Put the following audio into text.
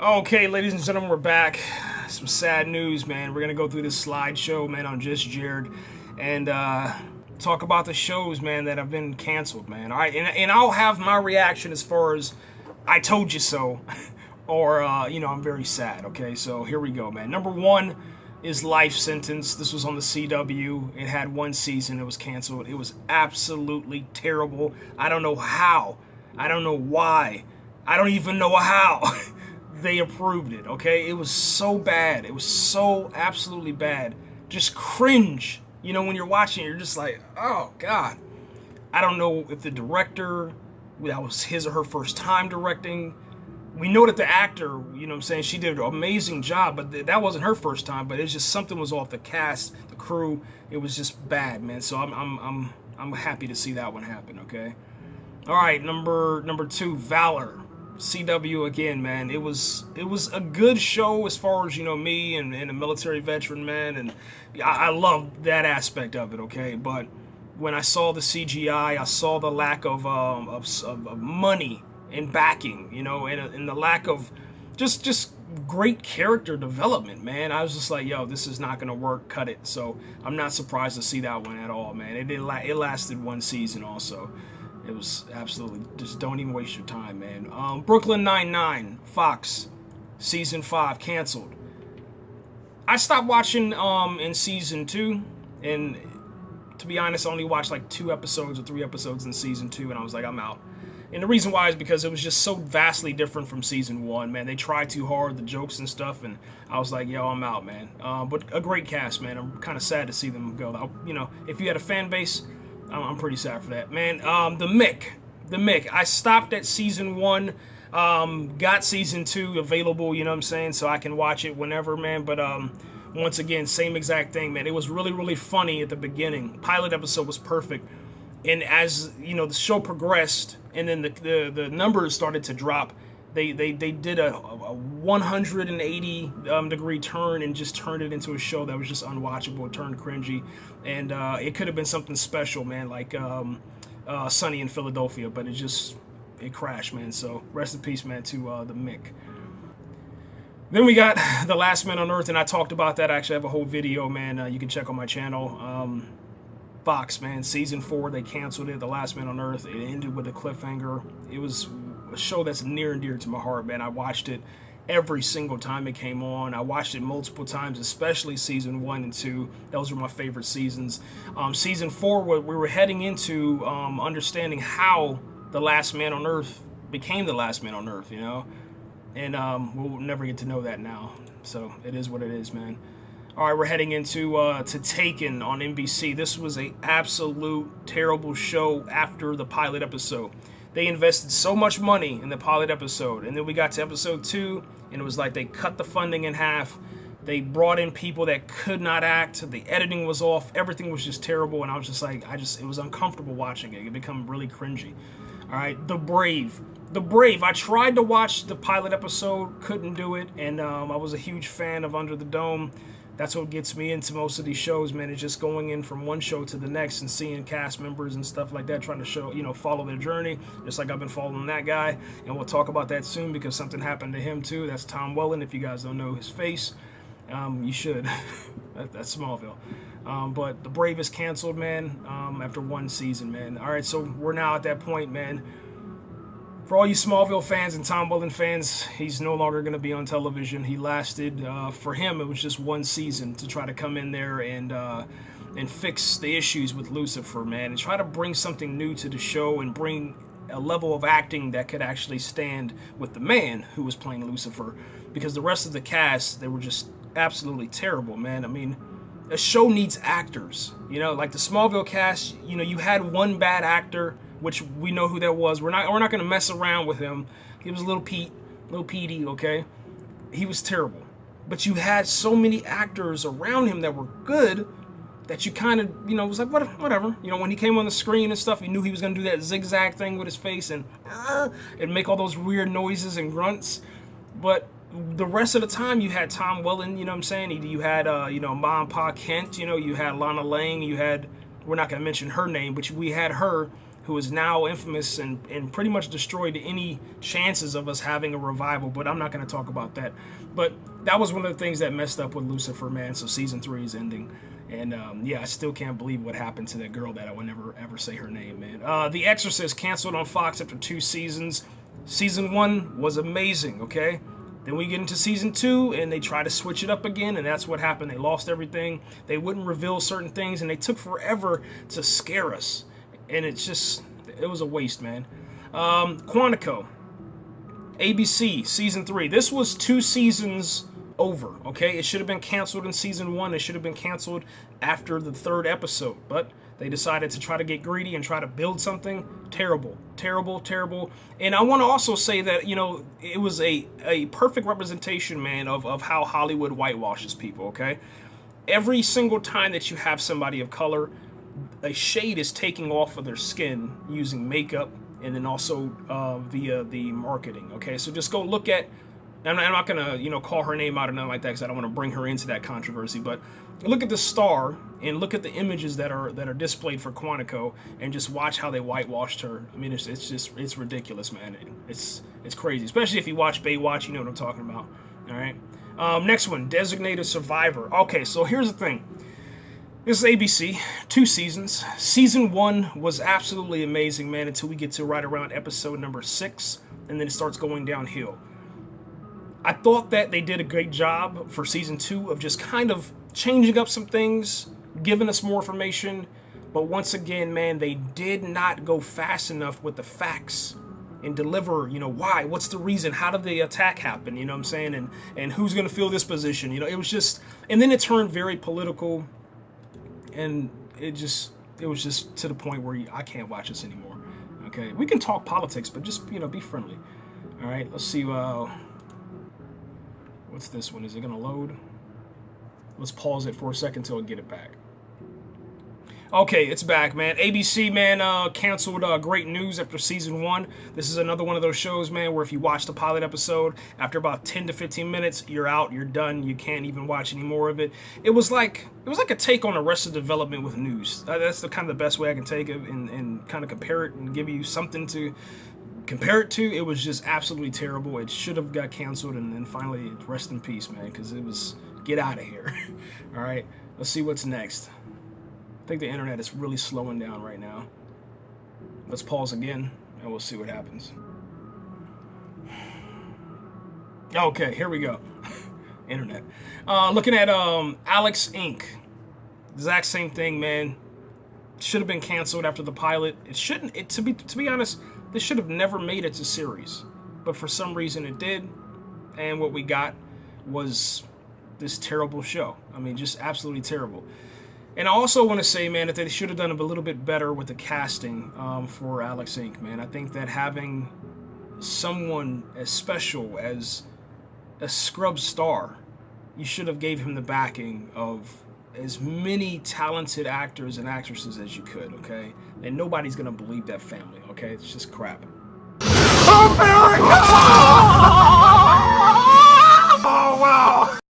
Okay, ladies and gentlemen, we're back. Some sad news, man. We're gonna go through this slideshow, man, on Just Jared, and talk about the shows, man, that have been canceled, man. All right, and I'll have my reaction as far as I told you so, or I'm very sad. Okay, so here we go, man. Number one is Life Sentence. This was on the CW. It had one season. It was canceled. It was absolutely terrible. I don't know how. I don't know why. I don't even know how. They approved it, okay? It was so bad. It was so absolutely bad. Just cringe. You know, when you're watching it, you're just like, oh, God. I don't know if the director, that was his or her first time directing. We know that the actor, you know what I'm saying, she did an amazing job, but that wasn't her first time, but it's just something was off. The cast, the crew, it was just bad, man. So I'm happy to see that one happen, okay? All right, number two, Valor. CW again, man. It was a good show as far as, me and a military veteran, man, and I love that aspect of it, okay? But when I saw the CGI, I saw the lack of money and backing, and the lack of just great character development, man. I was just like, yo, this is not gonna work. Cut it. So I'm not surprised to see that one at all, man. It lasted one season also. It was absolutely, just don't even waste your time, man. Brooklyn Nine-Nine, Fox, season 5, canceled. I stopped watching in season 2, and to be honest, I only watched like 2 episodes or 3 episodes in season 2, and I was like, I'm out. And the reason why is because it was just so vastly different from season 1, man. They tried too hard, the jokes and stuff, and I was like, yo, I'm out, man. But a great cast, man. I'm kind of sad to see them go. If you had a fan base, I'm pretty sad for that, man. The Mick. I stopped at season 1, got season 2 available, you know what I'm saying, so I can watch it whenever, man. But once again, same exact thing, man. It was really, really funny at the beginning. Pilot episode was perfect, and as the show progressed, and then the numbers started to drop, they did a 180 degree turn and just turned it into a show that was just unwatchable. It turned cringy, and it could have been something special, man, like Sunny in Philadelphia, but it crashed, man. So rest in peace, man, to the Mick. Then we got The Last Man on Earth, and I talked about that. I actually have a whole video, man. You can check on my channel. Fox, man, season 4, they canceled it. The Last Man on Earth, it ended with a cliffhanger. It was a show that's near and dear to my heart, man. I watched it every single time it came on. I watched it multiple times, especially season 1 and 2. Those were my favorite seasons. Season 4, we were heading into understanding how the Last Man on Earth became the Last Man on Earth, and we'll never get to know that now. So it is what it is, man. All right, we're heading into to Taken on NBC. This was a absolute terrible show after the pilot episode. They invested so much money in the pilot episode, and then we got to episode 2, and it was like they cut the funding in half. They brought in people that could not act. The editing was off. Everything was just terrible, and I was just like, it was uncomfortable watching it. It became really cringy. All right, The Brave. I tried to watch the pilot episode, couldn't do it, and I was a huge fan of Under the Dome. That's what gets me into most of these shows, man. It's just going in from one show to the next and seeing cast members and stuff like that, trying to show, follow their journey, just like I've been following that guy. And we'll talk about that soon because something happened to him too. That's Tom Welling. If you guys don't know his face, you should. That's Smallville. But The Brave is canceled, man, after 1 season, man. All right, so we're now at that point, man. For all you Smallville fans and Tom Welling fans, he's no longer going to be on television. He lasted, for him, it was just 1 season to try to come in there and fix the issues with Lucifer, man, and try to bring something new to the show and bring a level of acting that could actually stand with the man who was playing Lucifer, because the rest of the cast, they were just absolutely terrible, man. I mean, a show needs actors, like the Smallville cast. You had one bad actor, which we know who that was. We're not going to mess around with him. He was Little Petey, okay? He was terrible. But you had so many actors around him that were good that you kind of, was like, whatever. When he came on the screen and stuff, you knew he was going to do that zigzag thing with his face and make all those weird noises and grunts. But the rest of the time, you had Tom Welling, you know what I'm saying? You had, Ma and Pa Kent, you had Lana Lang, you had, we're not going to mention her name, but we had her, who is now infamous and pretty much destroyed any chances of us having a revival, but I'm not going to talk about that. But that was one of the things that messed up with Lucifer, man. So season 3 is ending. And yeah, I still can't believe what happened to that girl that I would never ever say her name, man. The Exorcist canceled on Fox after 2 seasons. Season 1 was amazing, okay? Then we get into season 2 and they try to switch it up again, and that's what happened. They lost everything. They wouldn't reveal certain things, and they took forever to scare us. And it was a waste, man. Quantico, ABC, season 3. This was 2 seasons over, okay? It should have been canceled in season 1. It should have been canceled after the 3rd episode, but they decided to try to get greedy and try to build something. Terrible, terrible, terrible. And I want to also say that, you know, it was a perfect representation, man, of how Hollywood whitewashes people, okay? Every single time that you have somebody of color, a shade is taking off of their skin using makeup and then also via the marketing, okay? So just go look at, I'm not gonna, you know, call her name out or nothing like that because I don't want to bring her into that controversy, but look at the star and look at the images that are displayed for Quantico and just watch how they whitewashed her. I mean, it's ridiculous, man. It's crazy, especially if you watch Baywatch, you know what I'm talking about. All right. Next one, Designated Survivor. Okay, so here's the thing. This is ABC, 2 seasons. Season 1 was absolutely amazing, man, until we get to right around episode number 6, and then it starts going downhill. I thought that they did a great job for season 2 of just kind of changing up some things, giving us more information, but once again, man, they did not go fast enough with the facts and deliver, you know, why, what's the reason, how did the attack happen, you know what I'm saying, and who's going to fill this position, you know, it was just, and then it turned very political. And it was just to the point where I can't watch this anymore. Okay, we can talk politics, but just, you know, be friendly. All right, let's see. What's this one? Is it gonna load? Let's pause it for a second till I get it back. Okay, it's back, man. ABC, man, canceled Great News after season 1. This is another one of those shows, man, where if you watch the pilot episode, after about 10 to 15 minutes, you're out, you're done, you can't even watch any more of it. It was like a take on Arrested Development with news. That's the kind of the best way I can take it and kind of compare it and give you something to compare it to. It was just absolutely terrible. It should have got canceled, and then finally, rest in peace, man, because it was, get out of here. All right, let's see what's next. I think the internet is really slowing down right now. Let's pause again and we'll see what happens. Okay, here we go. Internet. Looking at Alex Inc. Exact same thing, man. Should have been canceled after the pilot. It shouldn't. To be honest, this should have never made it to series, but for some reason it did, and what we got was this terrible show. I mean, just absolutely terrible. And I also want to say, man, that they should have done a little bit better with the casting for Alex Inc., man. I think that having someone as special as a scrub star, you should have gave him the backing of as many talented actors and actresses as you could, okay? And nobody's going to believe that family, okay? It's just crap.